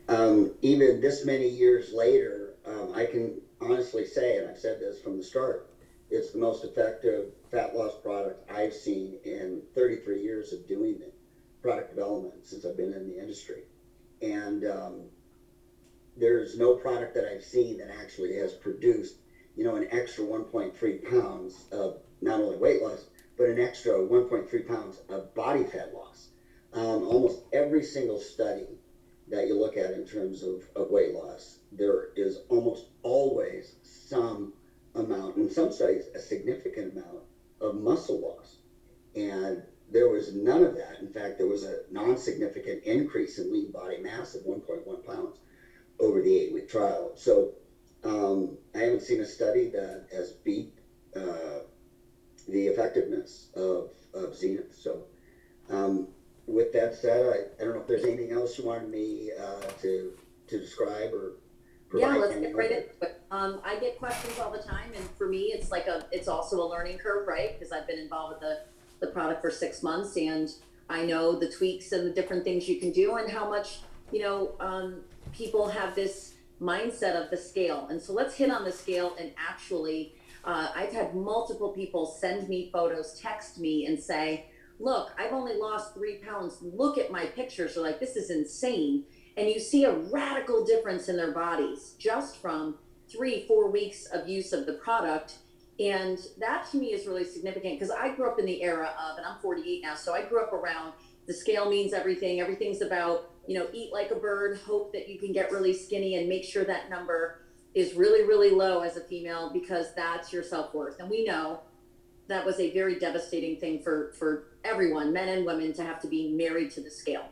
Even this many years later, I can honestly say, and I've said this from the start, it's the most effective fat loss product I've seen in 33 years of doing it, product development since I've been in the industry. And there's no product that I've seen that actually has produced, an extra 1.3 pounds of not only weight loss, but an extra 1.3 pounds of body fat loss. Almost every single study that you look at in terms of weight loss, there is almost always some amount, in some studies, a significant amount of muscle loss. And there was none of that. In fact, there was a non-significant increase in lean body mass of 1.1 pounds over the 8-week trial. So I haven't seen a study that has beat the effectiveness of Zenith. So with that said, I don't know if there's anything else you wanted me to describe or Yeah, provide. let's get right into it. I get questions all the time, and for me, it's also a learning curve, right? Because I've been involved with the product for 6 months, and I know the tweaks and the different things you can do, and how much people have this mindset of the scale. And so let's hit on the scale. And actually, I've had multiple people send me photos, text me, and say, "Look, I've only lost 3 pounds. Look at my pictures." They're like, "This is insane." And you see a radical difference in their bodies just from 3, 4 weeks of use of the product. And that to me is really significant, because I grew up in the era of, and I'm 48 now, so I grew up around the scale means everything. Everything's about, eat like a bird, hope that you can get really skinny, and make sure that number is really, really low as a female, because that's your self-worth. And we know that was a very devastating thing for everyone, men and women, to have to be married to the scale.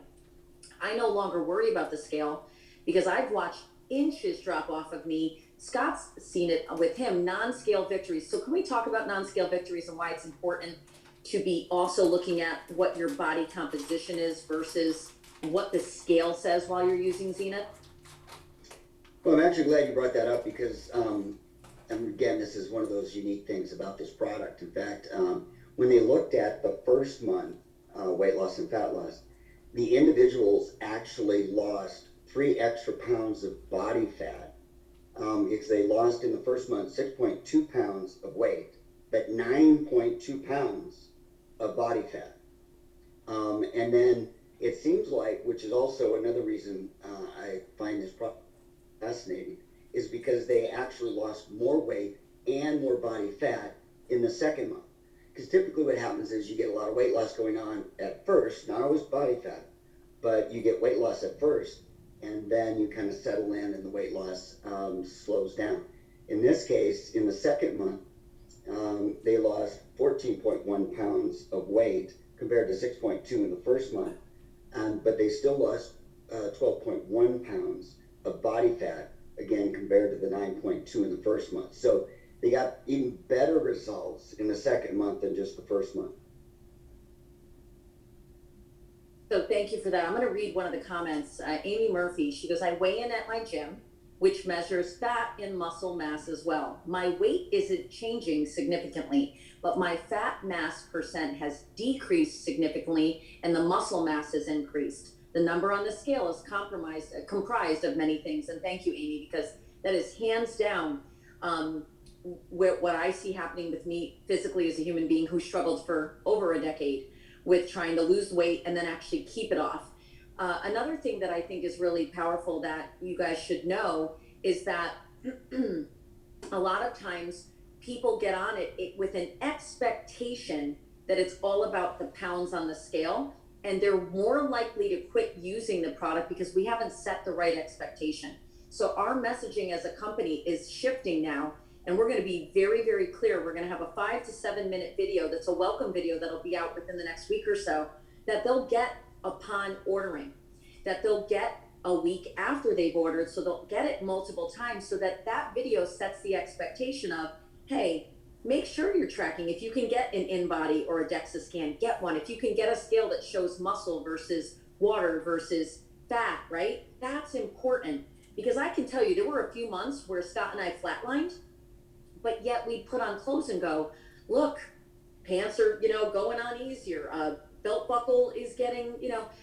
I no longer worry about the scale, because I've watched inches drop off of me. Scott's seen it with him, non-scale victories. So can we talk about non-scale victories and why it's important to be also looking at what your body composition is versus what the scale says while you're using Zenith? Well, I'm actually glad you brought that up because, and again, this is one of those unique things about this product. In fact, when they looked at the first month weight loss and fat loss, the individuals actually lost 3 extra pounds of body fat, because they lost in the first month 6.2 pounds of weight, but 9.2 pounds of body fat. And then it seems like, which is also another reason I find this product fascinating, is because they actually lost more weight and more body fat in the second month. Because typically what happens is you get a lot of weight loss going on at first, not always body fat, but you get weight loss at first, and then you kind of settle in and the weight loss slows down. In this case, in the second month, they lost 14.1 pounds of weight compared to 6.2 in the first month, but they still lost 12.1 pounds of body fat, again, compared to the 9.2 in the first month. So they got even better results in the second month than just the first month. So thank you for that. I'm going to read one of the comments. Amy Murphy, she goes, "I weigh in at my gym, which measures fat and muscle mass as well. My weight isn't changing significantly, but my fat mass percent has decreased significantly, and the muscle mass has increased. The number on the scale is comprised of many things." And thank you, Amy, because that is hands down what I see happening with me physically as a human being who struggled for over a decade with trying to lose weight and then actually keep it off. Another thing that I think is really powerful that you guys should know is that a lot of times people get on it with an expectation that it's all about the pounds on the scale, and they're more likely to quit using the product because we haven't set the right expectation. So our messaging as a company is shifting now, and we're going to be very, very clear. We're going to have a 5 to 7 minute video that's a welcome video that'll be out within the next week or so, that they'll get upon ordering, that they'll get a week after they've ordered, so they'll get it multiple times, so that that video sets the expectation of, hey, make sure you're tracking. If you can get an InBody or a DEXA scan, get one. If you can get a scale that shows muscle versus water versus fat, right? That's important, because I can tell you there were a few months where Scott and I flatlined, but yet we put on clothes and go, look, pants are, going on easier. Belt buckle is getting,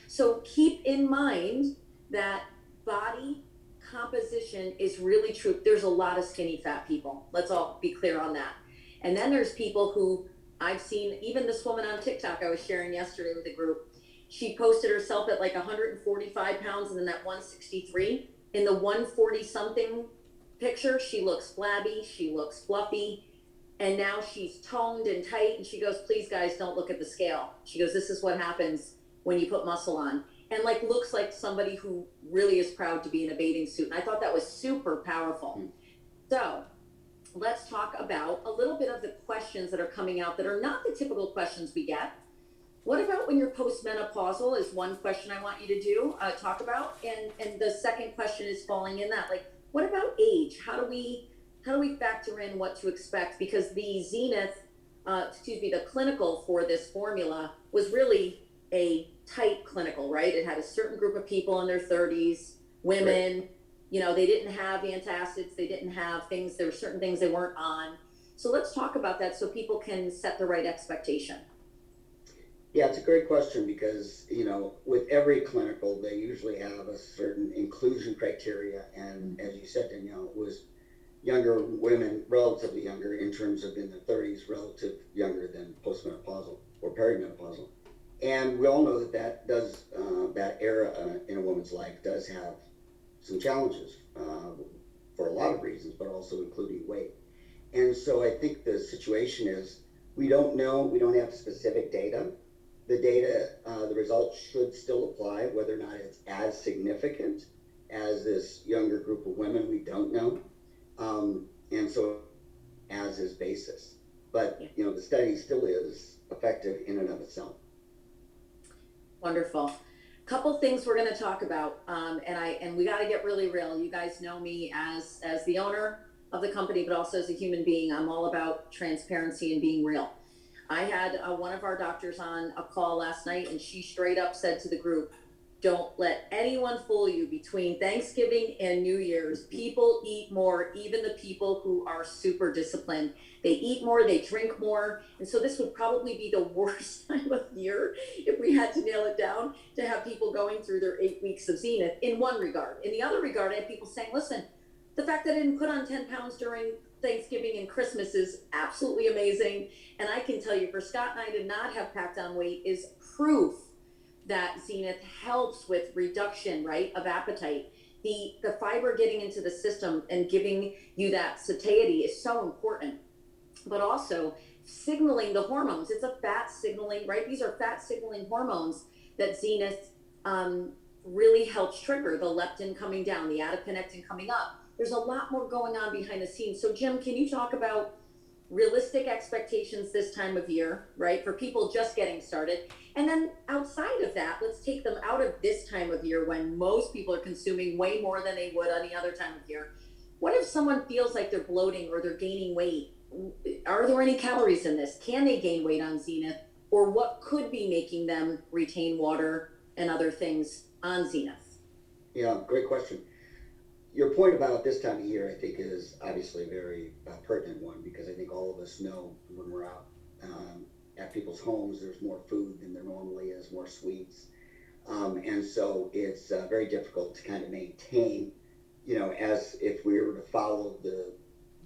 so keep in mind that body composition is really true. There's a lot of skinny fat people. Let's all be clear on that. And then there's people who I've seen, even this woman on TikTok I was sharing yesterday with a group. She posted herself at like 145 pounds and then at 163. In the 140 something picture, she looks flabby, she looks fluffy, and now she's toned and tight. And she goes, please guys, don't look at the scale. She goes, this is what happens when you put muscle on. And like looks like somebody who really is proud to be in a bathing suit. And I thought that was super powerful. So let's talk about a little bit of the questions that are coming out that are not the typical questions we get. What about when you're postmenopausal is one question I want you to talk about. And the second question is falling in that, like, what about age? How do we factor in what to expect? Because the the clinical for this formula was really a tight clinical, right? It had a certain group of people in their 30s, women, right. You know, they didn't have antacids, they didn't have things, there were certain things they weren't on. So let's talk about that so people can set the right expectation. Yeah, it's a great question because, you know, with every clinical, they usually have a certain inclusion criteria. And as you said, Danielle, it was younger women, relatively younger in terms of in their 30s, relative younger than postmenopausal or perimenopausal. And we all know that that era in a woman's life does have some challenges for a lot of reasons, but also including weight. And so I think the situation is we don't know, we don't have specific data. The data, the results should still apply. Whether or not it's as significant as this younger group of women, we don't know. And so as is basis. But, you know, the study still is effective in and of itself. Wonderful. Couple things we're going to talk about, and we got to get really real. You guys know me as the owner of the company, but also as a human being. I'm all about transparency and being real. I had one of our doctors on a call last night, and she straight up said to the group, don't let anyone fool you. Between Thanksgiving and New Year's, people eat more, even the people who are super disciplined. They eat more, they drink more. And so this would probably be the worst time of year if we had to nail it down to have people going through their 8 weeks of zenith in one regard. In the other regard, I have people saying, listen, the fact that I didn't put on 10 pounds during Thanksgiving and Christmas is absolutely amazing. And I can tell you, for Scott and I to not have packed on weight is proof that zenith helps with reduction, right, of appetite. The fiber getting into the system and giving you that satiety is so important. But also signaling the hormones. It's a fat signaling, right? These are fat signaling hormones that zenith really helps trigger. The leptin coming down, the adiponectin coming up. There's a lot more going on behind the scenes. So Jim, can you talk about realistic expectations this time of year, right, for people just getting started? And then outside of that, let's take them out of this time of year when most people are consuming way more than they would any other time of year. What if someone feels like they're bloating or they're gaining weight? Are there any calories in this? Can they gain weight on zenith? Or what could be making them retain water and other things on zenith? Yeah, great question. Your point about this time of year, I think, is obviously a very pertinent one, because I think all of us know when we're out at people's homes, there's more food than there normally is, more sweets. And so it's very difficult to kind of maintain, you know, as if we were to follow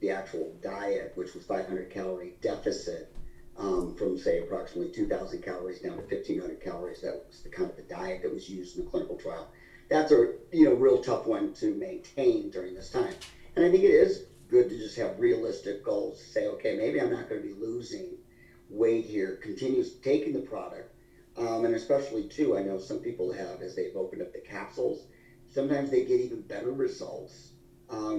the actual diet, which was 500 calorie deficit from, say, approximately 2,000 calories down to 1,500 calories. That was the kind of the diet that was used in the clinical trial. That's a real tough one to maintain during this time. And I think it is good to just have realistic goals. Say, okay, maybe I'm not going to be losing weight here. Continues taking the product. And especially too, I know some people have, as they've opened up the capsules, sometimes they get even better results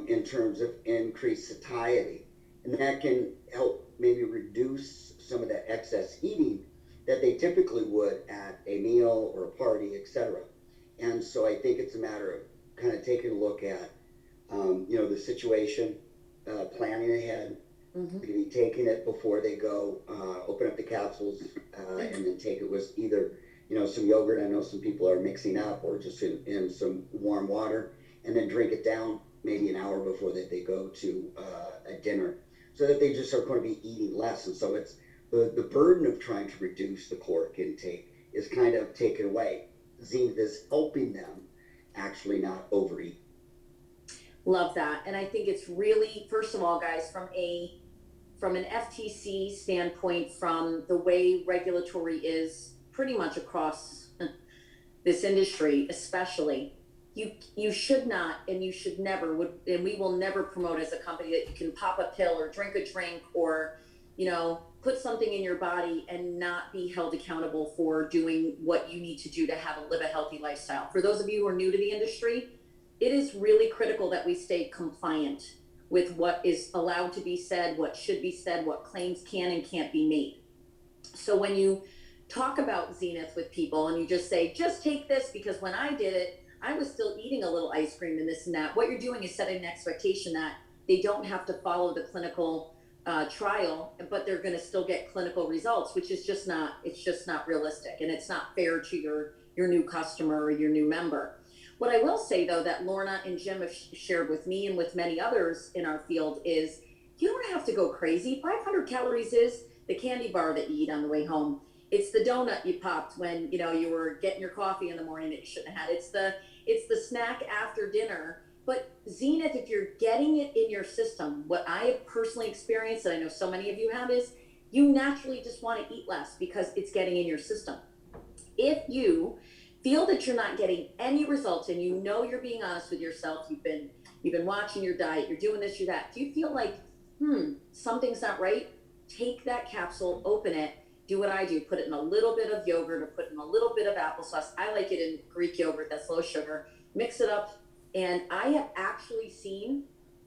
in terms of increased satiety. And that can help maybe reduce some of that excess eating that they typically would at a meal or a party, etc. And so I think it's a matter of kind of taking a look at, the situation, planning ahead, maybe taking it before they go, open up the capsules, and then take it with either, some yogurt. I know some people are mixing up, or just in some warm water, and then drink it down maybe an hour before that they go to a dinner, so that they just are going to be eating less. And so it's the burden of trying to reduce the caloric intake is kind of taken away. Zenith is helping them actually not overeat. Love that. And I think it's really, first of all, guys, from an FTC standpoint, from the way regulatory is pretty much across this industry, especially, you should not and you should never would, and we will never promote as a company that you can pop a pill or drink a drink or, put something in your body and not be held accountable for doing what you need to do to live a healthy lifestyle. For those of you who are new to the industry, it is really critical that we stay compliant with what is allowed to be said, what should be said, what claims can and can't be made. So when you talk about Zenith with people and you just say, just take this, because when I did it, I was still eating a little ice cream and this and that. What you're doing is setting an expectation that they don't have to follow the clinical trial, but they're going to still get clinical results, which is just not realistic, and it's not fair to your new customer or your new member. What I will say, though, that Lorna and Jim have shared with me and with many others in our field is you don't have to go crazy. 500 calories is the candy bar that you eat on the way home. It's the donut you popped when you were getting your coffee in the morning that you shouldn't have had. It's the snack after dinner. But Zenith, if you're getting it in your system, what I have personally experienced, and I know so many of you have, is you naturally just want to eat less because it's getting in your system. If you feel that you're not getting any results and you're being honest with yourself, you've been watching your diet, you're doing this, you're that, if you feel like something's not right, take that capsule, open it, do what I do, put it in a little bit of yogurt or put in a little bit of applesauce. I like it in Greek yogurt, that's low sugar. Mix it up, and I have actually seen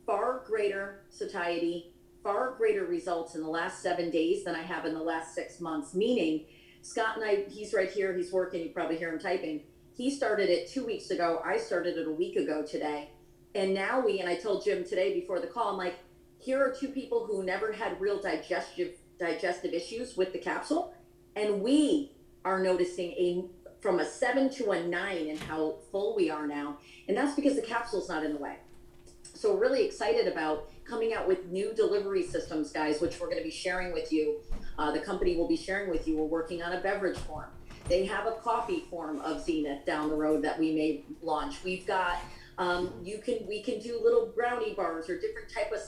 far greater satiety, far greater results in the last 7 days than I have in the last 6 months. Meaning, Scott and I, he's right here, he's working, you probably hear him typing. He started it 2 weeks ago. I started it a week ago today. And now and I told Jim today before the call, I'm like, here are two people who never had real digestive issues with the capsule. And we are noticing from a 7 to a 9 in how full we are now. And that's because the capsule's not in the way. So we're really excited about coming out with new delivery systems, guys, which we're going to be sharing with you. The company will be sharing with you. We're working on a beverage form. They have a coffee form of Zenith down the road that we may launch. We've got, we can do little brownie bars or different type of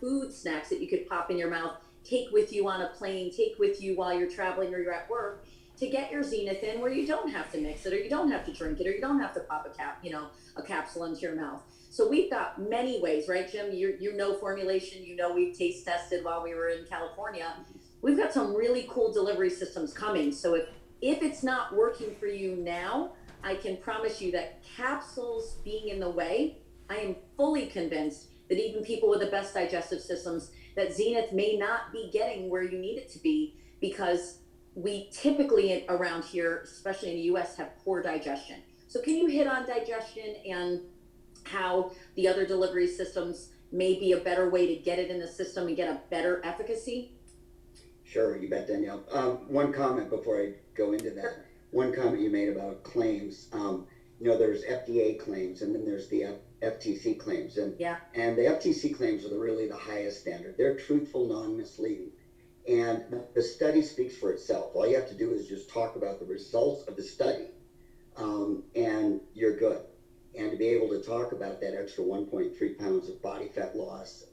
food snacks that you could pop in your mouth, take with you on a plane, take with you while you're traveling or you're at work, to get your Zenith in where you don't have to mix it or you don't have to drink it or you don't have to pop a capsule into your mouth. So we've got many ways, right, Jim? You know formulation, we've taste tested while we were in California. We've got some really cool delivery systems coming. So if it's not working for you now, I can promise you that capsules being in the way, I am fully convinced that even people with the best digestive systems, that Zenith may not be getting where you need it to be, because we typically around here, especially in the US, have poor digestion. So can you hit on digestion and how the other delivery systems may be a better way to get it in the system and get a better efficacy? Sure, you bet, Danielle. One comment before I go into that. Sure. One comment you made about claims. There's FDA claims and then there's the FTC claims. And yeah. And the FTC claims are really the highest standard. They're truthful, non-misleading. And the study speaks for itself. All you have to do is just talk about the results of the study, and you're good. And to be able to talk about that extra 1.3 pounds of body fat loss,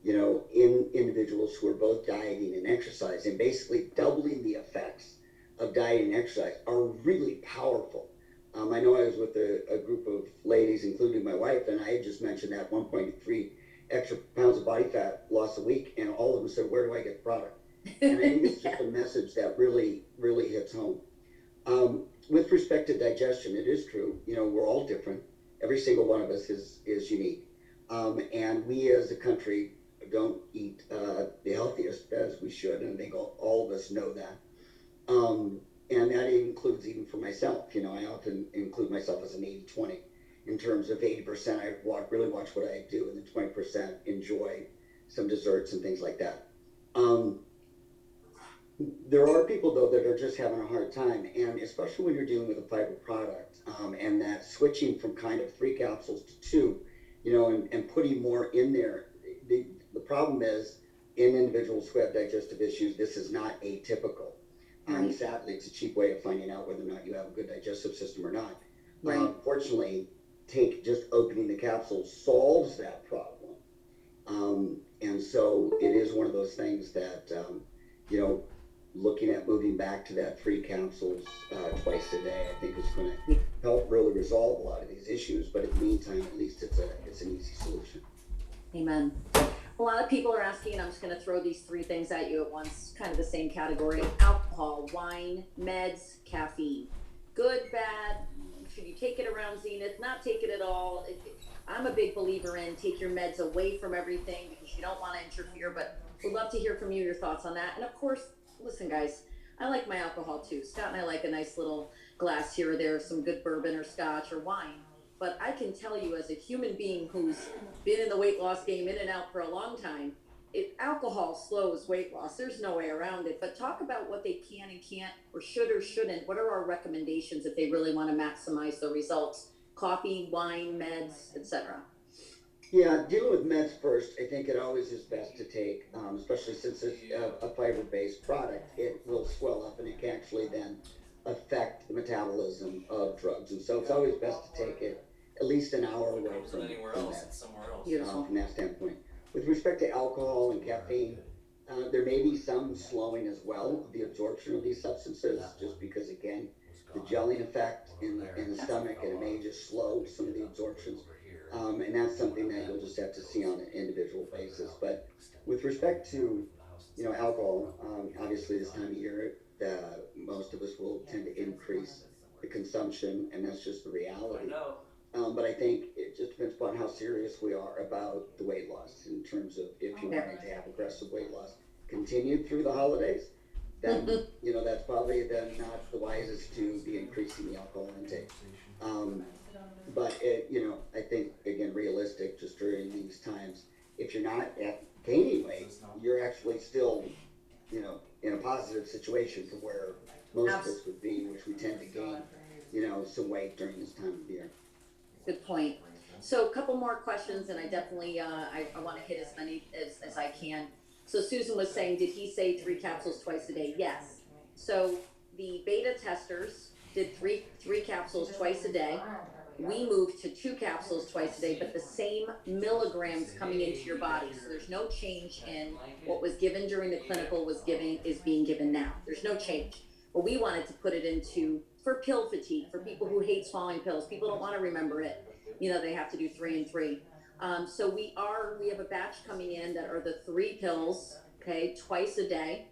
in individuals who are both dieting and exercising, basically doubling the effects of diet and exercise, are really powerful. I know I was with a group of ladies, including my wife, and I had just mentioned that 1.3 extra pounds of body fat loss a week, and all of them said, where do I get the product? And I think it's just a message that really, really hits home. With respect to digestion, it is true, we're all different. Every single one of us is unique. And we as a country don't eat the healthiest as we should, and I think all of us know that. And that includes even for myself. I often include myself as an 80-20 in terms of 80% I really watch what I do, and then 20% enjoy some desserts and things like that. There are people, though, that are just having a hard time, and especially when you're dealing with a fiber product, and that switching from kind of 3 capsules to 2, and putting more in there. The problem is, in individuals who have digestive issues, this is not atypical. Sadly, it's a cheap way of finding out whether or not you have a good digestive system or not. Right. Fortunately, just opening the capsule solves that problem. And so it is one of those things that, you know, looking at moving back to that 3 capsules twice a day, I think is going to help really resolve a lot of these issues. But in the meantime, at least it's an easy solution. Amen. A lot of people are asking, and I'm just going to throw these 3 things at you at once, kind of the same category: alcohol, wine, meds, caffeine. Good, bad? Should you take it around Zenith? Not take it at all? I'm a big believer in take your meds away from everything because you don't want to interfere, but we'd love to hear from you, your thoughts on that. And of course, listen, guys, I like my alcohol too. Scott and I like a nice little glass here or there, some good bourbon or scotch or wine. But I can tell you, as a human being who's been in the weight loss game in and out for a long time, alcohol slows weight loss. There's no way around it. But talk about what they can and can't, or should or shouldn't. What are our recommendations if they really want to maximize the results? Coffee, wine, meds, etc. Yeah, dealing with meds first, I think it always is best to take, especially since it's a fiber-based product, it will swell up and it can actually then affect the metabolism of drugs. And so it's always best to take it at least an hour away from that, from that standpoint. With respect to alcohol and caffeine, there may be some slowing as well of the absorption of these substances, just because, again, the gelling effect in the stomach, and it may just slow some of the absorptions. And that's something that you'll just have to see on an individual basis. But with respect to, alcohol, obviously this time of year, most of us will tend to increase the consumption, and that's just the reality. But I think it just depends upon how serious we are about the weight loss, in terms of if you wanted to have aggressive weight loss continued through the holidays, then, that's probably then not the wisest to be increasing the alcohol intake. But I think, again, realistic, just during these times, if you're not gaining weight, you're actually still, in a positive situation from where most of us would be, which we tend to gain, some weight during this time of year. Good point. So a couple more questions, and I definitely, I want to hit as many as I can. So Susan was saying, did he say 3 capsules twice a day? Yes. So the beta testers did three capsules twice a day. We moved to 2 capsules twice a day, but the same milligrams coming into your body. So there's no change in what was given during the clinical is being given now. There's no change. But we wanted to put it into, for pill fatigue, for people who hate swallowing pills. People don't want to remember it. They have to do 3 and 3. So we have a batch coming in that are the 3 pills, okay, twice a day,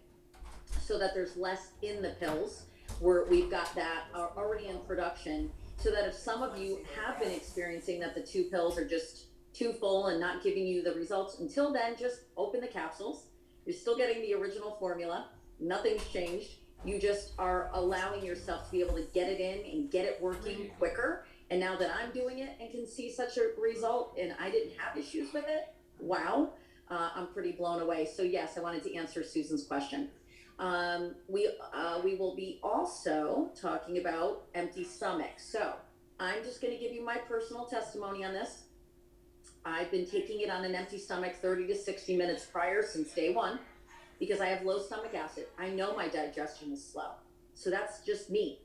so that there's less in the pills. We've got that already in production, so that if some of you have been experiencing that the 2 pills are just too full and not giving you the results, until then, just open the capsules. You're still getting the original formula. Nothing's changed. You just are allowing yourself to be able to get it in and get it working quicker. And now that I'm doing it and can see such a result, and I didn't have issues with it, wow, I'm pretty blown away. So yes, I wanted to answer Susan's question. We will be also talking about empty stomach. So I'm just going to give you my personal testimony on this. I've been taking it on an empty stomach 30 to 60 minutes prior since day 1, because I have low stomach acid. I know my digestion is slow. So that's just me.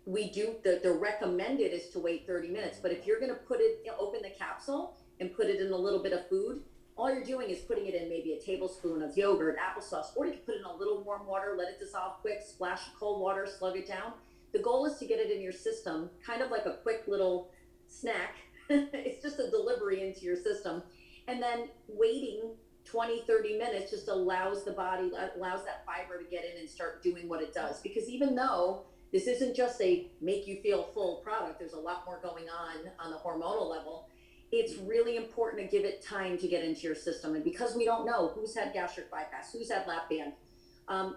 We do, the recommended is to wait 30 minutes, but if you're going to put it, open the capsule and put it in a little bit of food, all you're doing is putting it in maybe a tablespoon of yogurt, applesauce, or you can put it in a little warm water, let it dissolve quick, splash cold water, slug it down. The goal is to get it in your system, kind of like a quick little snack. It's just a delivery into your system. And then waiting 20, 30 minutes just allows the body, allows that fiber to get in and start doing what it does. Because even though this isn't just a make you feel full product, there's a lot more going on the hormonal level. It's really important to give it time to get into your system. And because we don't know who's had gastric bypass, who's had lap band,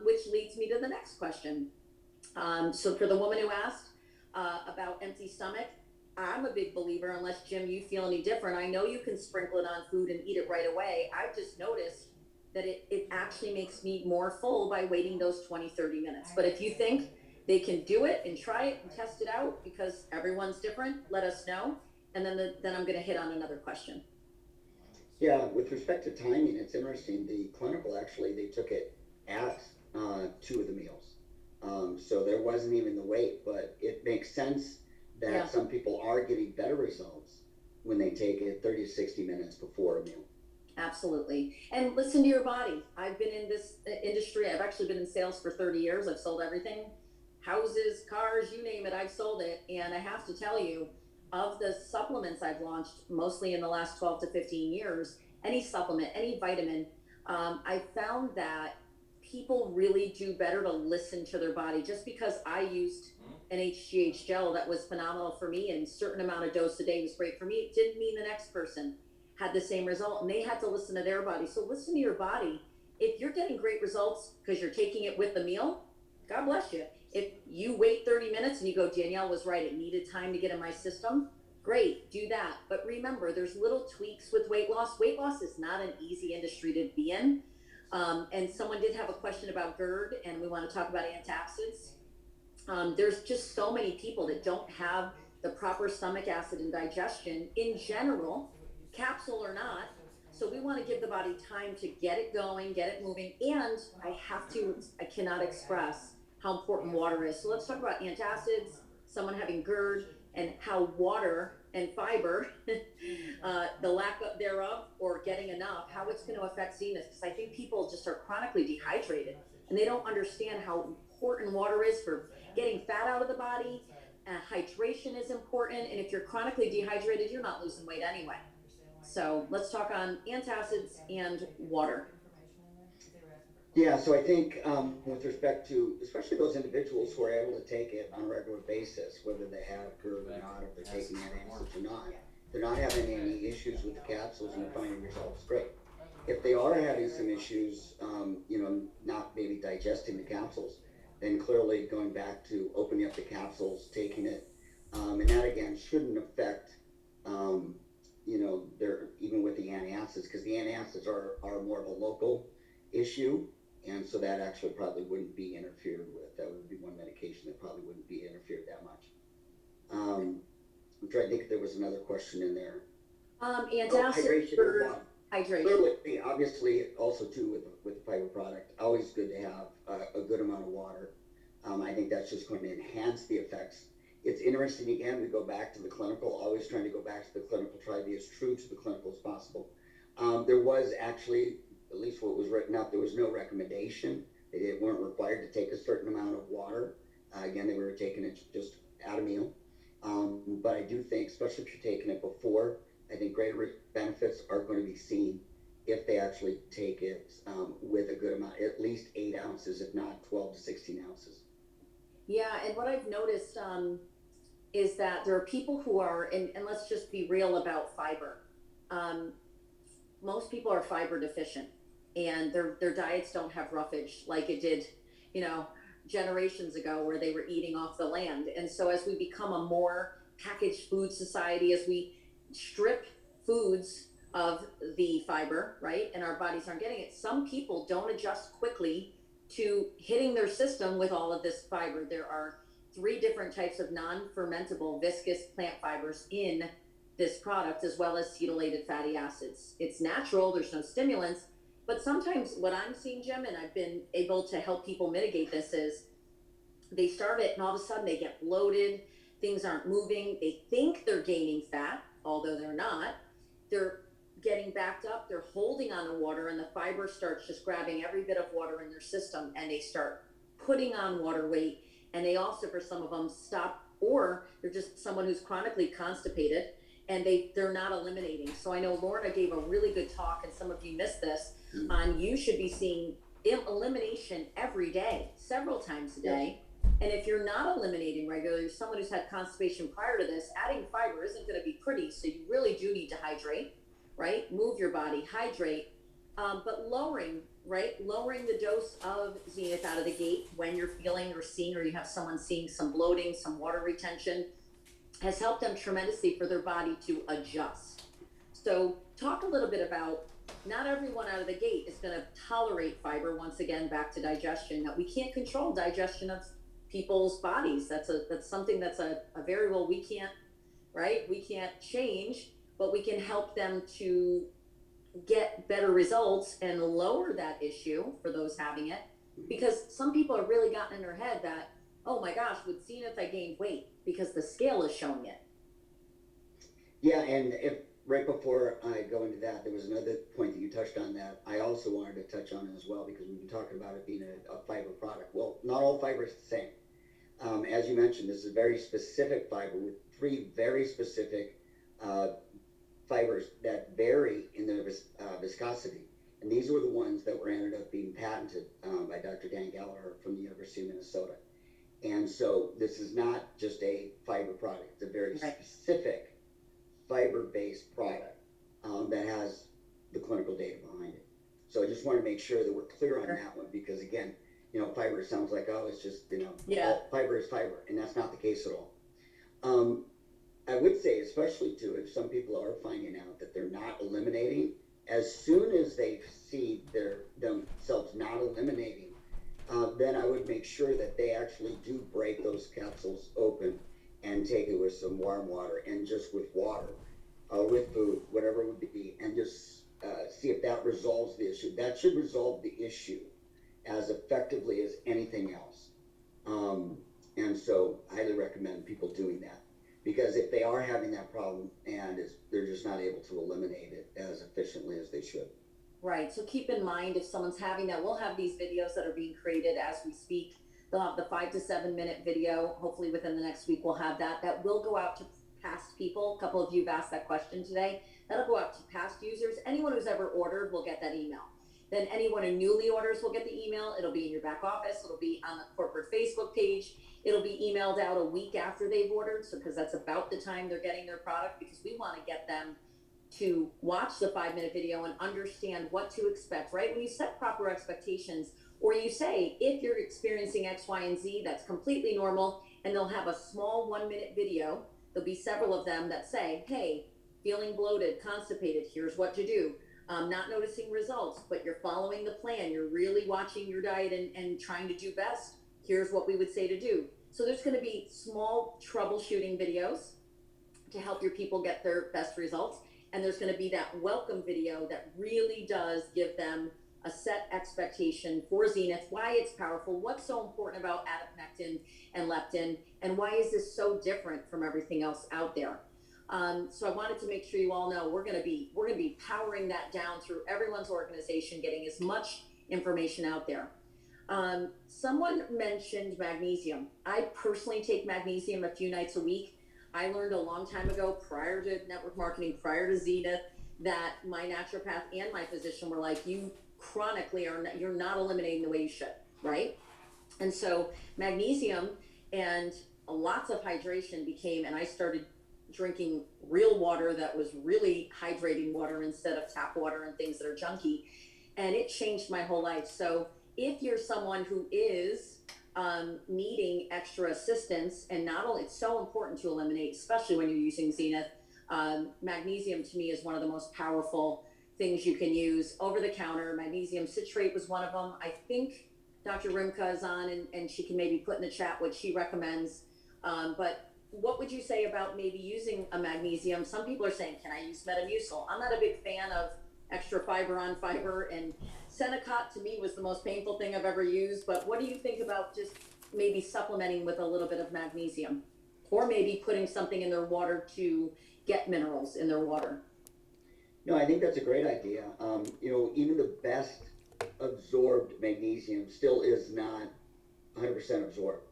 which leads me to the next question. So for the woman who asked about empty stomach, I'm a big believer, unless Jim, you feel any different. I know you can sprinkle it on food and eat it right away. I've just noticed that it actually makes me more full by waiting those 20, 30 minutes. But if you think they can do it and try it and test it out, because everyone's different, let us know. And then I'm going to hit on another question. Yeah, with respect to timing, it's interesting. The clinical, actually, they took it at 2 of the meals. So there wasn't even the wait, but it makes sense that Yeah. some people are getting better results when they take it 30 to 60 minutes before a meal. Absolutely. And listen to your body. I've been in this industry. I've actually been in sales for 30 years. I've sold everything, houses, cars, you name it. I've sold it. And I have to tell you, of the supplements I've launched, mostly in the last 12 to 15 years, any supplement, any vitamin, I found that people really do better to listen to their body. Just because I used an HGH gel that was phenomenal for me and a certain amount of dose a day was great for me, it didn't mean the next person had the same result, and they had to listen to their body. So listen to your body. If you're getting great results because you're taking it with the meal, God bless you. If you wait 30 minutes and you go, Danielle was right, it needed time to get in my system, great, do that. But remember, there's little tweaks with weight loss. Weight loss is not an easy industry to be in. And someone did have a question about GERD, and we want to talk about antacids. There's just so many people that don't have the proper stomach acid and digestion in general, capsule or not. So we want to give the body time to get it going, get it moving. And I cannot express how important water is. So let's talk about antacids, someone having GERD, and how water and fiber, the lack of thereof or getting enough, how it's going to affect CNS. Because I think people just are chronically dehydrated and they don't understand how important water is for getting fat out of the body. Hydration is important. And if you're chronically dehydrated, you're not losing weight anyway. So let's talk on antacids and water. Yeah, so I think with respect to, especially those individuals who are able to take it on a regular basis, whether they have GERD or not, if they're taking antacids or not, they're not having any issues with the capsules and they're finding results great. If they are having some issues, not maybe digesting the capsules, then clearly going back to opening up the capsules, taking it, and that again shouldn't affect, they're even with the antacids, because the antacids are more of a local issue. And so that actually probably wouldn't be interfered with. That would be one medication that probably wouldn't be interfered that much. I'm trying to think if there was another question in there. Antacids for hydration. Clearly, obviously, also too with the fiber product, always good to have a good amount of water. I think that's just going to enhance the effects. It's interesting, again, we go back to the clinical, always trying to go back to the clinical, try to be as true to the clinical as possible. There was actually, at least what was written up, there was no recommendation. They weren't required to take a certain amount of water. Again, they were taking it just at a meal. But I do think, especially if you're taking it before, I think greater benefits are going to be seen if they actually take it with a good amount, at least 8 ounces, if not 12 to 16 ounces. Yeah, and what I've noticed is that there are people who are, and let's just be real about fiber. Most people are fiber deficient and their diets don't have roughage like it did, generations ago where they were eating off the land. And so as we become a more packaged food society, as we strip foods of the fiber, right, and our bodies aren't getting it, some people don't adjust quickly to hitting their system with all of this fiber. There are 3 different types of non-fermentable viscous plant fibers in this product, as well as cetylated fatty acids. It's natural, there's no stimulants, but sometimes what I'm seeing, Jim, and I've been able to help people mitigate this, is they start it and all of a sudden they get bloated, things aren't moving, they think they're gaining fat, although they're not. They're getting backed up, they're holding on to water, and the fiber starts just grabbing every bit of water in their system, and they start putting on water weight. And they also, for some of them, stop, or they're just someone who's chronically constipated and they're not eliminating. So I know Lorna gave a really good talk, and some of you missed this, on you should be seeing elimination every day, several times a day. And if you're not eliminating regularly, someone who's had constipation prior to this, adding fiber isn't going to be pretty. So you really do need to hydrate, right? Move your body, hydrate, but lowering the dose of Zenith out of the gate when you're feeling or seeing, or you have someone seeing some bloating, some water retention, has helped them tremendously for their body to adjust. So talk a little bit about, not everyone out of the gate is going to tolerate fiber. Once again, back to digestion, that we can't control digestion of people's bodies. That's something that's a variable we can't change, but we can help them to get better results and lower that issue for those having it. Because some people have really gotten in their head that, oh my gosh, with Zenith I gained weight because the scale is showing it. Yeah, and if right before I go into that, there was another point that you touched on that I also wanted to touch on as well because we've been talking about it being a fiber product. Well, not all fiber is the same. As you mentioned, this is a very specific fiber with three very specific uh, fibers that vary in their viscosity. And these were the ones that were ended up being patented by Dr. Dan Gallagher from the University of Minnesota. And so this is not just a fiber product, it's a very Right. specific fiber-based product that has the clinical data behind it. So I just want to make sure that we're clear on that one because again, fiber sounds like, oh, it's just, Yeah. fiber is fiber, and that's not the case at all. Um, I would say, especially too, if some people are finding out that they're not eliminating, as soon as they see themselves not eliminating, then I would make sure that they actually do break those capsules open and take it with some warm water and just with water, with food, whatever it would be, and just see if that resolves the issue. That should resolve the issue as effectively as anything else. And so I highly recommend people doing that. Because if they are having that problem and they're just not able to eliminate it as efficiently as they should. Right. So keep in mind if someone's having that, we'll have these videos that are being created as we speak. They'll have the 5 to 7 minute video. Hopefully within the next week, we'll have that. That will go out to past people. A couple of you have asked that question today. That'll go out to past users. Anyone who's ever ordered will get that email. Then anyone who newly orders will get the email. It'll be in your back office. It'll be on the corporate Facebook page. It'll be emailed out a week after they've ordered. So, because that's about the time they're getting their product, because we want to get them to watch the 5-minute video and understand what to expect, right? When you set proper expectations, or you say, if you're experiencing X, Y, and Z, that's completely normal, and they'll have a small 1-minute video. There'll be several of them that say, hey, feeling bloated, constipated, here's what to do. Not noticing results, but you're following the plan. You're really watching your diet and trying to do best. Here's what we would say to do. So there's going to be small troubleshooting videos to help your people get their best results. And there's going to be that welcome video that really does give them a set expectation for Zenith, why it's powerful, what's so important about adipectin and leptin, and why is this so different from everything else out there. So I wanted to make sure you all know we're going to be powering that down through everyone's organization, getting as much information out there. Someone mentioned magnesium. I personally take magnesium a few nights a week. I learned a long time ago, prior to network marketing, prior to Zenith, that my naturopath and my physician were like, you chronically you're not eliminating the way you should, right? And so magnesium and lots of hydration became, and I started drinking real water that was really hydrating water instead of tap water and things that are junky. And it changed my whole life. So if you're someone who is needing extra assistance, and not only, it's so important to eliminate, especially when you're using Zenith, magnesium to me is one of the most powerful things you can use over the counter. Magnesium citrate was one of them. I think Dr. Rimka is on, and she can maybe put in the chat what she recommends. But what would you say about maybe using a magnesium? Some people are saying, can I use Metamucil? I'm not a big fan of extra fiber on fiber, and Senecot to me was the most painful thing I've ever used. But what do you think about just maybe supplementing with a little bit of magnesium, or maybe putting something in their water to get minerals in their water? No, I think that's a great idea. Even the best absorbed magnesium still is not 100% absorbed.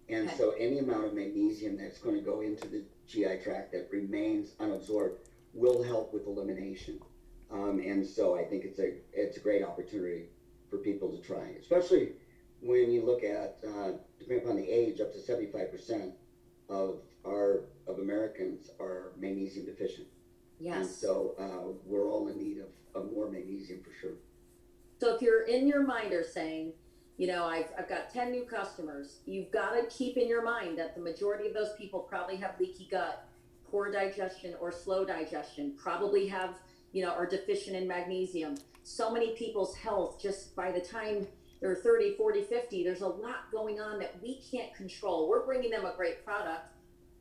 And Okay. so any amount of magnesium that's going to go into the GI tract that remains unabsorbed will help with elimination. And so I think it's a great opportunity for people to try, especially when you look at, depending upon the age, up to 75% of Americans are magnesium deficient. Yes. And so we're all in need of more magnesium for sure. So if you're in your mind are saying, I've got 10 new customers, you've got to keep in your mind that the majority of those people probably have leaky gut, poor digestion or slow digestion, probably have, are deficient in magnesium. So many people's health, just by the time they're 30, 40, 50, there's a lot going on that we can't control. We're bringing them a great product.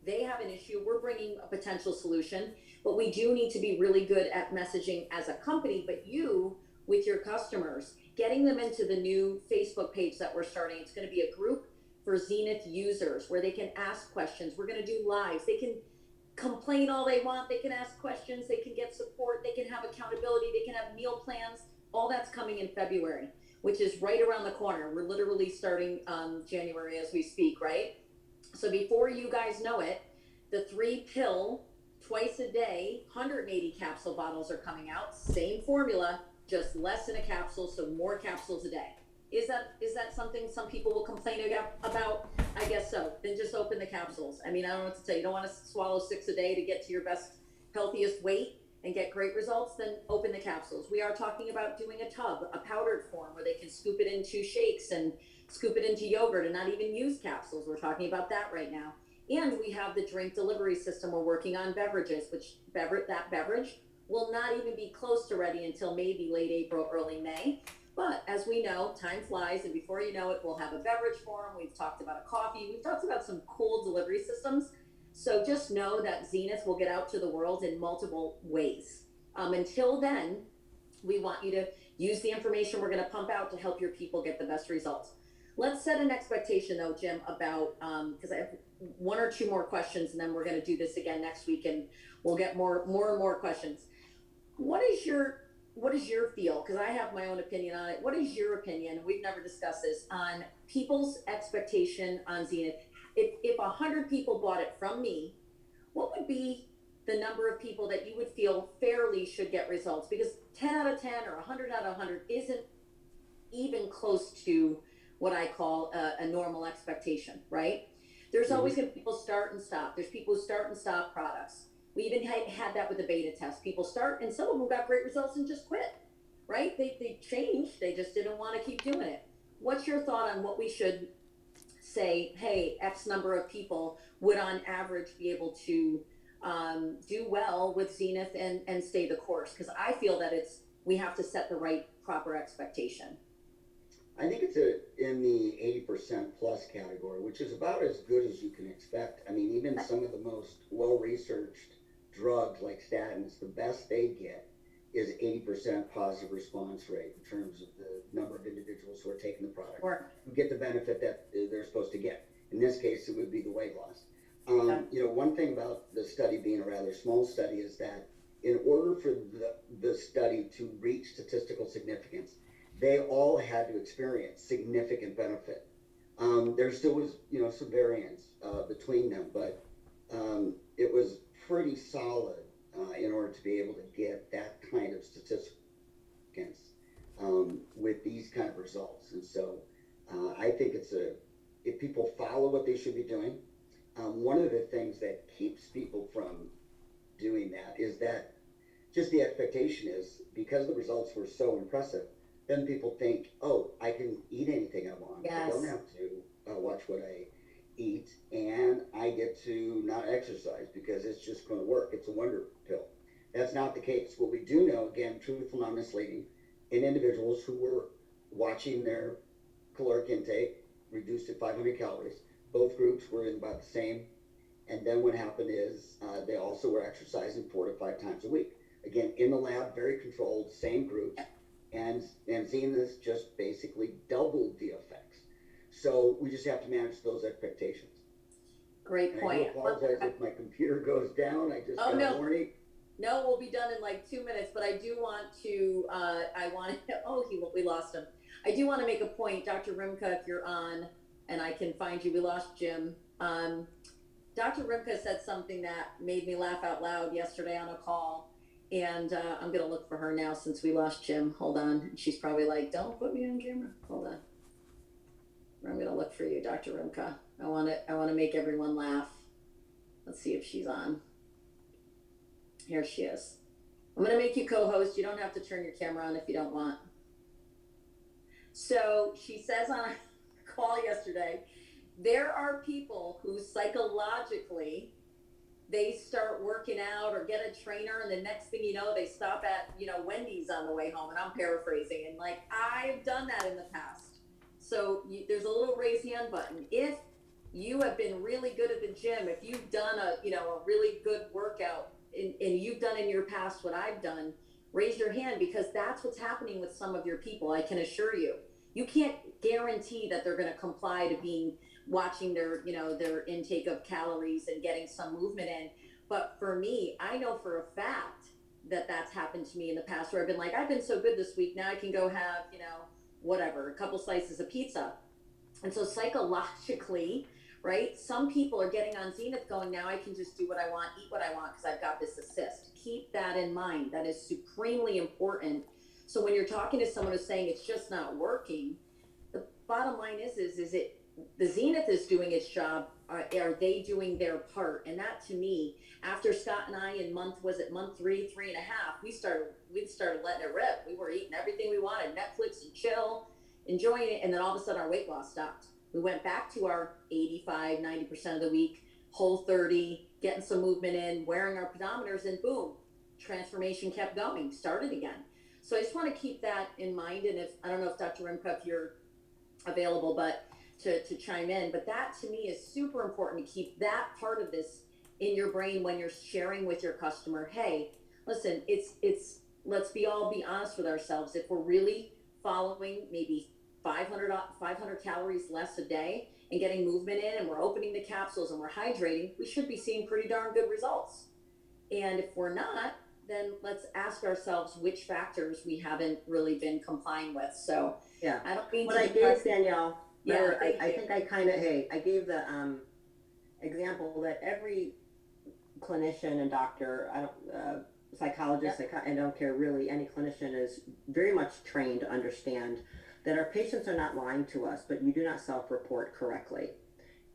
They have an issue. We're bringing a potential solution, but we do need to be really good at messaging as a company, but you with your customers, getting them into the new Facebook page that we're starting. It's going to be a group for Zenith users where they can ask questions. We're going to do lives. They can complain all they want. They can ask questions. They can get support. They can have accountability. They can have meal plans. All that's coming in February, which is right around the corner. We're literally starting January as we speak, right? So before you guys know it, the 3-pill twice a day 180 capsule bottles are coming out. Same formula, just less in a capsule, so more capsules a day. Is that something some people will complain about? I guess so. Then just open the capsules. I mean, I don't know what to say. You don't want to swallow 6 a day to get to your best, healthiest weight and get great results, then open the capsules. We are talking about doing a tub, a powdered form where they can scoop it into shakes and scoop it into yogurt and not even use capsules. We're talking about that right now. And we have the drink delivery system. We're working on beverages, which that beverage will not even be close to ready until maybe late April, early May. But as we know, time flies, and before you know it, we'll have a beverage form. We've talked about a coffee. We've talked about some cool delivery systems. So just know that Zenith will get out to the world in multiple ways. Until then, we want you to use the information we're going to pump out to help your people get the best results. Let's set an expectation though, Jim, about, because I have 1 or 2 more questions, and then we're going to do this again next week, and we'll get more and more questions. What is your feel? Because I have my own opinion on it. What is your opinion? We've never discussed this on people's expectation on Zenith. If 100 people bought it from me, what would be the number of people that you would feel fairly should get results? Because 10 out of 10 or 100 out of 100 isn't even close to what I call a normal expectation, right? There's always going to be people start and stop. There's people who start and stop products. We even had that with the beta test. People start, and some of them got great results and just quit, right? They changed. They just didn't want to keep doing it. What's your thought on what we should say, hey, X number of people would on average be able to do well with Zenith and stay the course? Because I feel that we have to set the right proper expectation. I think it's in the 80% plus category, which is about as good as you can expect. I mean, even some of the most well-researched drugs like statins, the best they get is 80% positive response rate in terms of the number of individuals who are taking the product, who get the benefit that they're supposed to get. In this case, it would be the weight loss. One thing about the study being a rather small study is that in order for the study to reach statistical significance, they all had to experience significant benefit. There still was, some variance between them, but it was pretty solid in order to be able to get that kind of statistical significance with these kind of results. And so I think if people follow what they should be doing, one of the things that keeps people from doing that is that just the expectation is, because the results were so impressive, then people think, oh, I can eat anything I want. Yes. I don't have to watch what I eat, and I get to not exercise because it's just going to work. It's a wonder pill. That's not the case. What we do know, again, truthful, not misleading, in individuals who were watching their caloric intake reduced to 500 calories, both groups were in about the same. And then what happened is they also were exercising 4 to 5 times a week. Again, in the lab, very controlled, same groups. And Zenith just basically doubled the effects. So we just have to manage those expectations. Great point. I do apologize if my computer goes down. I just got a warning. No, we'll be done in like 2 minutes, but I do want to, we lost him. I do want to make a point, Dr. Rimka, if you're on, and I can find you. We lost Jim. Dr. Rimka said something that made me laugh out loud yesterday on a call. And I'm going to look for her now since we lost Jim. Hold on. She's probably like, don't put me on camera. Hold on. I'm going to look for you, Dr. Rimka. I want to make everyone laugh. Let's see if she's on. Here she is. I'm going to make you co-host. You don't have to turn your camera on if you don't want. So she says on a call yesterday, there are people who psychologically, they start working out or get a trainer, and the next thing you know, they stop at, Wendy's on the way home, and I'm paraphrasing, and like, I've done that in the past. So there's a little raise hand button. If you have been really good at the gym, if you've done a really good workout and you've done in your past what I've done, raise your hand, because that's what's happening with some of your people. I can assure you, you can't guarantee that they're going to comply to being watching their, their intake of calories and getting some movement in. But for me, I know for a fact that that's happened to me in the past where I've been like, I've been so good this week. Now I can go have, whatever, a couple slices of pizza. And so psychologically, right, some people are getting on Zenith going, now I can just do what I want, eat what I want because I've got this assist. Keep that in mind. That is supremely important. So when you're talking to someone who's saying it's just not working, the bottom line is it the Zenith is doing its job? Are they doing their part? And that to me, after Scott and I in month 3, 3.5, we started letting it rip. We were eating everything we wanted, Netflix and chill, enjoying it, and then all of a sudden our weight loss stopped. We went back to our 85, 90% of the week, whole 30, getting some movement in, wearing our pedometers, and boom, transformation kept going, started again. So I just want to keep that in mind. And if, I don't know if Dr. Rimka, if you're available, but to chime in, but that to me is super important to keep that part of this in your brain when you're sharing with your customer. Hey, listen, it's let's be honest with ourselves. If we're really following maybe 500 calories less a day and getting movement in, and we're opening the capsules and we're hydrating, we should be seeing pretty darn good results. And if we're not, then let's ask ourselves which factors we haven't really been complying with. So yeah, I don't mean what to I gave Danielle. Yeah, I think I gave the example that every clinician and doctor, psychologist, I don't care really, any clinician is very much trained to understand that our patients are not lying to us, but you do not self-report correctly.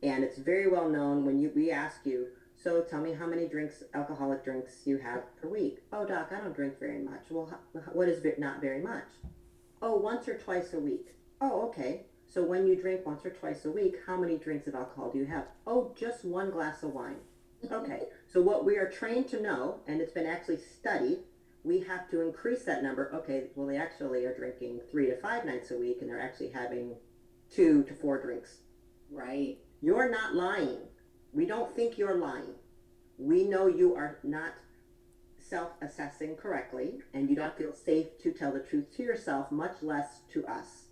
And it's very well known when we ask you, so tell me how many alcoholic drinks you have per week. Oh, doc, I don't drink very much. Well, what is not very much? Oh, once or twice a week. Oh, okay. So when you drink once or twice a week, how many drinks of alcohol do you have? Oh, just 1 glass of wine. Okay. So what we are trained to know, and it's been actually studied, we have to increase that number. Okay, well, they actually are drinking 3 to 5 nights a week, and they're actually having 2 to 4 drinks. Right. You're not lying. We don't think you're lying. We know you are not self-assessing correctly, and you don't feel safe to tell the truth to yourself, much less to us.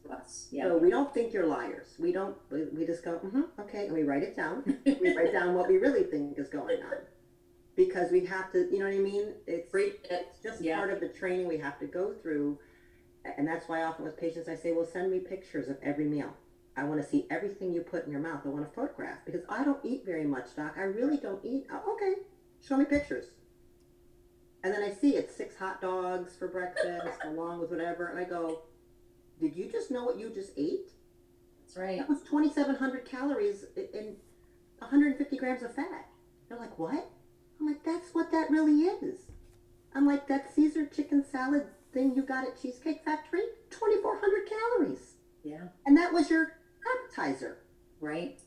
Yeah. So we don't think you're liars. We just go, okay, and we write it down. We write down what we really think is going on. Because we have to, you know what I mean? It's just part of the training we have to go through. And that's why often with patients I say, well, send me pictures of every meal. I want to see everything you put in your mouth. I want a photograph because I don't eat very much, doc. I really don't eat. Oh, okay, show me pictures. And then I see it's 6 hot dogs for breakfast along with whatever. And I go, did you just know what you just ate? That's right. That was 2,700 calories and 150 grams of fat. They're like, what? I'm like, that's what that really is. I'm like, that Caesar chicken salad thing you got at Cheesecake Factory, 2,400 calories. Yeah. And that was your appetizer. Right.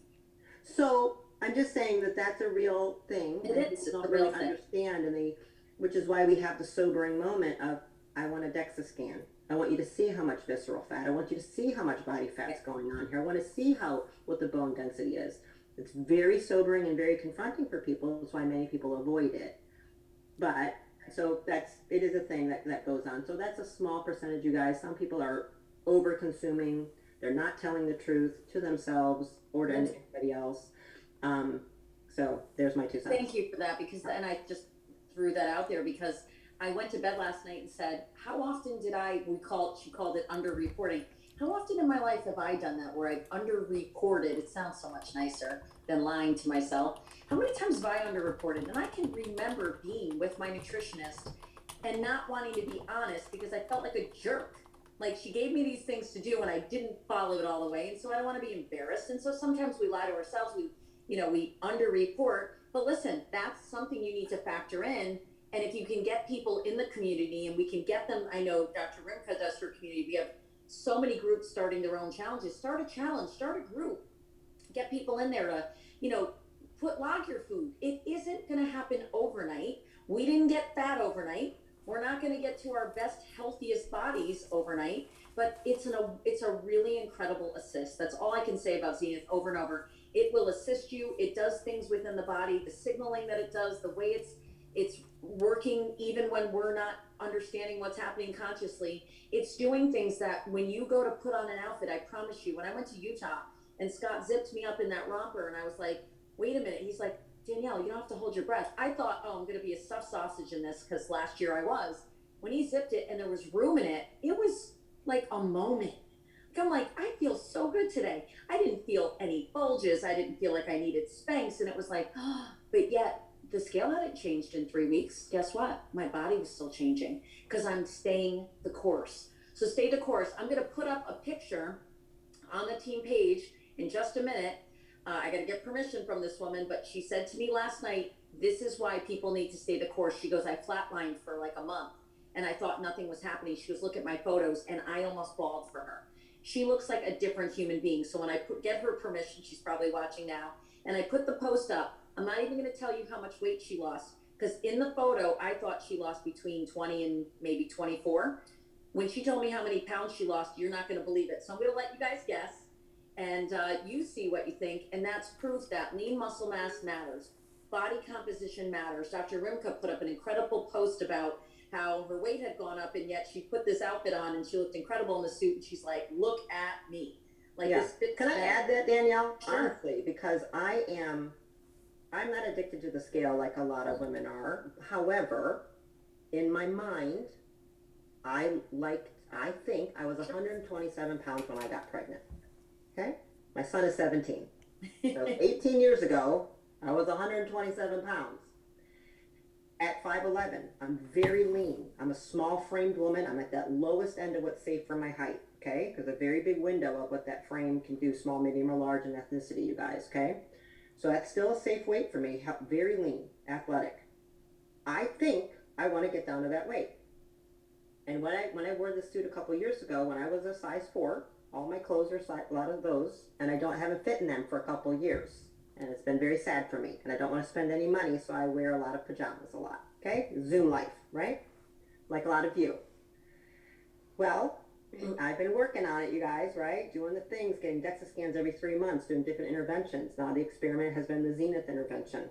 So I'm just saying that that's a real thing. It is. People don't a real really thing. understand, which is why we have the sobering moment of, I want a DEXA scan. I want you to see how much visceral fat. I want you to see how much body fat's going on here. I want to see what the bone density is. It's very sobering and very confronting for people. That's why many people avoid it. But so it is a thing that goes on. So that's a small percentage, you guys. Some people are over consuming. They're not telling the truth to themselves or to anybody else. So there's my 2 cents. Thank you for that, and I just threw that out there because I went to bed last night and said, how often did she called it underreporting. How often in my life have I done that where I've underreported? It sounds so much nicer than lying to myself. How many times have I underreported? And I can remember being with my nutritionist and not wanting to be honest because I felt like a jerk. Like she gave me these things to do and I didn't follow it all the way. And so I don't want to be embarrassed. And so sometimes we lie to ourselves. We underreport. But listen, that's something you need to factor in. And if you can get people in the community and we can get them, I know Dr. Rimka does her community. We have so many groups starting their own challenges. Start a challenge, start a group, get people in there to, log your food. It isn't going to happen overnight. We didn't get fat overnight. We're not going to get to our best, healthiest bodies overnight, but it's a really incredible assist. That's all I can say about Zenith over and over. It will assist you. It does things within the body, the signaling that it does, the way it's working even when we're not understanding what's happening consciously. It's doing things that when you go to put on an outfit, I promise you, when I went to Utah, and Scott zipped me up in that romper, and I was like, wait a minute. He's like, Danielle, you don't have to hold your breath. I thought, oh, I'm going to be a stuffed sausage in this because last year I was. When he zipped it and there was room in it, it was like a moment. I'm like, I feel so good today. I didn't feel any bulges. I didn't feel like I needed Spanx. And it was like, oh, but yet the scale hadn't changed in 3 weeks. Guess what? My body was still changing because I'm staying the course. So stay the course. I'm going to put up a picture on the team page in just a minute. I got to get permission from this woman, but she said to me last night, this is why people need to stay the course. She goes, I flatlined for like a month and I thought nothing was happening. She goes, look at my photos, and I almost bawled for her. She looks like a different human being. So when I get her permission, she's probably watching now, and I put the post up, I'm not even going to tell you how much weight she lost, because in the photo, I thought she lost between 20 and maybe 24. When she told me how many pounds she lost, you're not going to believe it. So I'm going to let you guys guess, and you see what you think. And that's proof that lean muscle mass matters. Body composition matters. Dr. Rimka put up an incredible post about how her weight had gone up, and yet she put this outfit on and she looked incredible in the suit, and she's like, look at me. Like, yeah. This fits. Can I add that, Danielle? Sure. Honestly, because I'm not addicted to the scale like a lot of women are. However, in my mind, I think I was 127 pounds when I got pregnant. Okay? My son is 17. So 18 years ago, I was 127 pounds. At 5'11", I'm very lean. I'm a small framed woman. I'm at that lowest end of what's safe for my height, okay? There's a very big window of what that frame can do, small, medium, or large in ethnicity, you guys, okay? So that's still a safe weight for me, very lean, athletic. I think I want to get down to that weight. And when I wore this suit a couple years ago, when I was a size 4, all my clothes are a lot of those, and I haven't fit in them for a couple of years. And it's been very sad for me, and I don't want to spend any money, so I wear a lot of pajamas a lot, okay? Zoom life, right? Like a lot of you. Well, I've been working on it, you guys, right? Doing the things, getting DEXA scans every 3 months, doing different interventions. Now the experiment has been the Zenith intervention.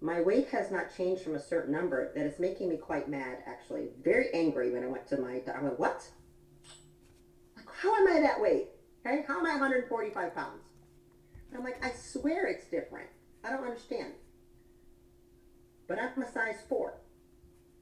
My weight has not changed from a certain number that is making me quite mad, actually. Very angry when I went to I went, what? Like, how am I that weight? Okay, how am I 145 pounds? And I'm like, I swear it's different. I don't understand. But I'm a size 4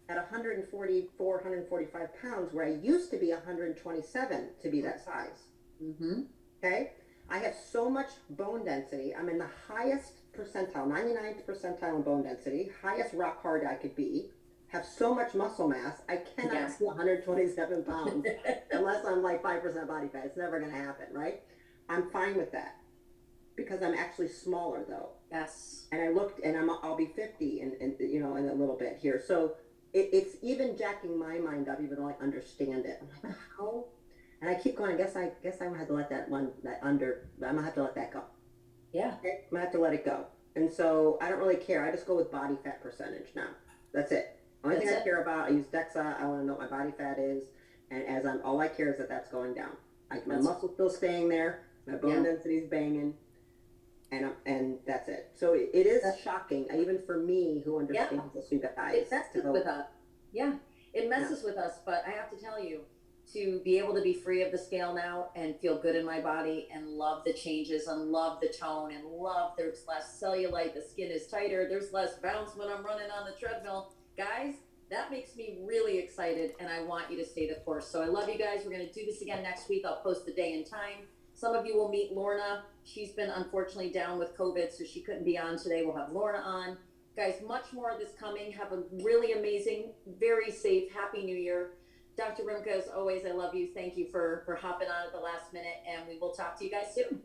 at 144, 145 pounds, where I used to be 127 to be that size. Mm-hmm. Okay? I have so much bone density. I'm in the highest percentile, 99th percentile in bone density, highest rock hard I could be, have so much muscle mass. I cannot be 127 pounds unless I'm like 5% body fat. It's never going to happen, right? I'm fine with that. Because I'm actually smaller though. Yes. And I looked, and I'll be 50 in a little bit here. So it's even jacking my mind up, even though I understand it. I'm like, how? And I keep going, I guess I'm gonna have to let I'm gonna have to let that go. Yeah. Okay? I'm gonna have to let it go. And so I don't really care. I just go with body fat percentage now. That's it. Only thing I care about, I use DEXA. I want to know what my body fat is. And all I care is that that's going down. My muscle's still staying there. My bone density's banging. And that's it. So it is shocking, even for me, who understands this, you guys. It messes with us. Yeah, it messes with us. But I have to tell you, to be able to be free of the scale now and feel good in my body and love the changes and love the tone and love there's less cellulite, the skin is tighter, there's less bounce when I'm running on the treadmill. Guys, that makes me really excited, and I want you to stay the course. So I love you guys. We're going to do this again next week. I'll post the day and time. Some of you will meet Lorna. She's been unfortunately down with COVID, so she couldn't be on today. We'll have Lorna on. Guys, much more of this coming. Have a really amazing, very safe, happy New Year. Dr. Rimka, as always, I love you. Thank you for hopping on at the last minute, and we will talk to you guys soon.